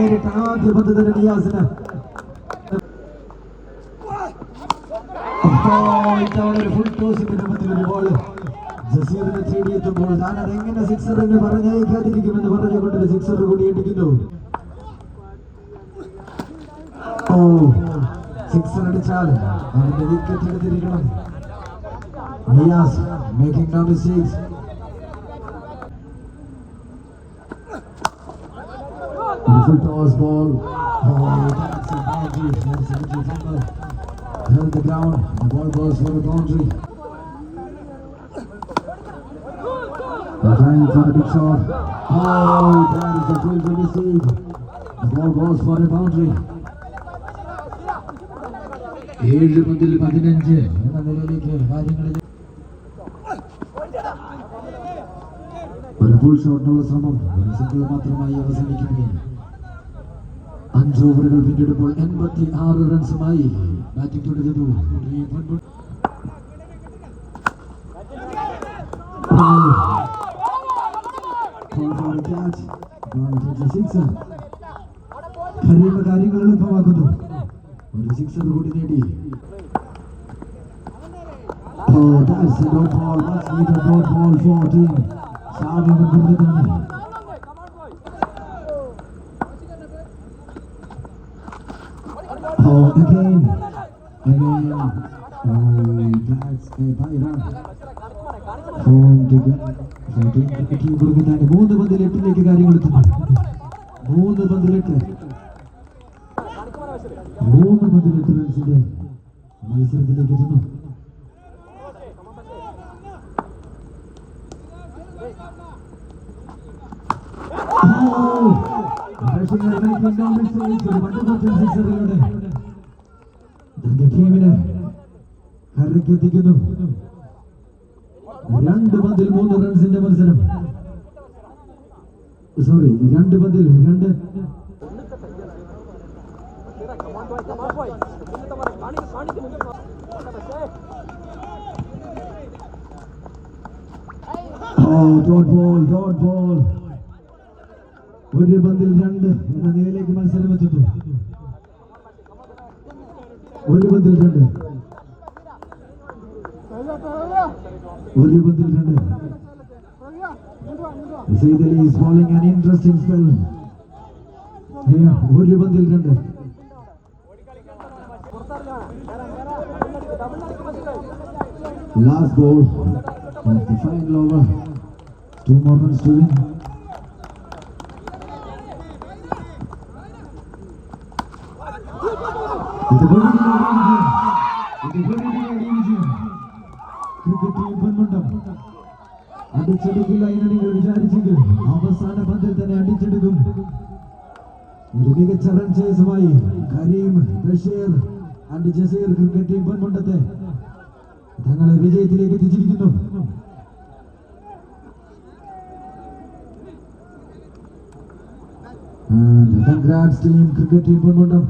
നേരിട്ട് ആദ്യ പന്ത് തന്നെ നിയാസിന്. ഇത്തവണ ഒരു ഫുൾ ടോസിന്റെ രൂപത്തിലൊരു ബോൾ ജസീറിനെ തേടിയെത്തുമ്പോൾ താൻ അതെങ്ങനെ സിക്സറിന് പറഞ്ഞയക്കാതിരിക്കുമെന്ന് പറഞ്ഞുകൊണ്ടൊരു സിക്സർ കൂടി അടിക്കുന്നു. സിക്സർ അടിച്ചാൽ അവന്റെ വിക്കറ്റ് എടുത്തിരിക്കണം. Niyas making no mistakes. Full toss ball. That's a boundary. That's a little fumble. Held the ground. The ball goes for a boundary. Trying for a big shot. That is a field mistake. The ball goes for a boundary. 7 പന്തിൽ 15 എന്ന നിലയിലേക്ക് കാര്യങ്ങളിൽ ഒരു full ഷോട്ടിനുള്ള ശ്രമം ഒരു single മാത്രമായി അവസാനിക്കുകയാണ്. 5 ഓവറുകൾ പിന്നിടുമ്പോൾ 86 റൺസുമായി ബാറ്റിംഗ് തുടരുന്നു. കാര്യങ്ങൾ എളുപ്പമാക്കുന്നു. ഒരു സിക്സർ കൂടി നേടി. That's a dot ball. Much needed dot ball for team. Shaavan Gurdani. Again. That's a bye run. From team Gurdani. 3 പന്തിൽ 8ലേക്ക് കാര്യങ്ങൾ എത്തുന്നു. 3 പന്തിൽ 8 റൺസിന്റെ മത്സരത്തിലേക്ക് എത്തുന്നു. തന്റെ ടീമിനെ കരക്കെത്തിക്കുന്നു. 2 പന്തിൽ 3 റൺസിന്റെ മത്സരം. 2 പന്തിൽ 2. Dot ball. 1 പന്തിൽ 2 എന്ന നിലയിലേക്ക് മത്സരം എത്തുന്നു. 1 പന്തിൽ 2. 1 പന്തിൽ 2. Saeed Ali is bowling an interesting spell. 1 പന്തിൽ 2. Last ball of the final over. 2 more runs to win. അടിച്ചെടുക്കില്ല എന്ന് നിങ്ങൾ വിചാരിച്ചെങ്കിൽ അവസാന പന്തിൽ തന്നെ അടിച്ചെടുക്കും. ഒരു മികച്ച റൺ ചേസുമായി Kareem, Basheer and Jaseer cricket team പൊന്മുണ്ടത്തെ തങ്ങളെ വിജയത്തിലേക്ക് എത്തിച്ചിരിക്കുന്നു. Congrats team cricket team Ponmundam.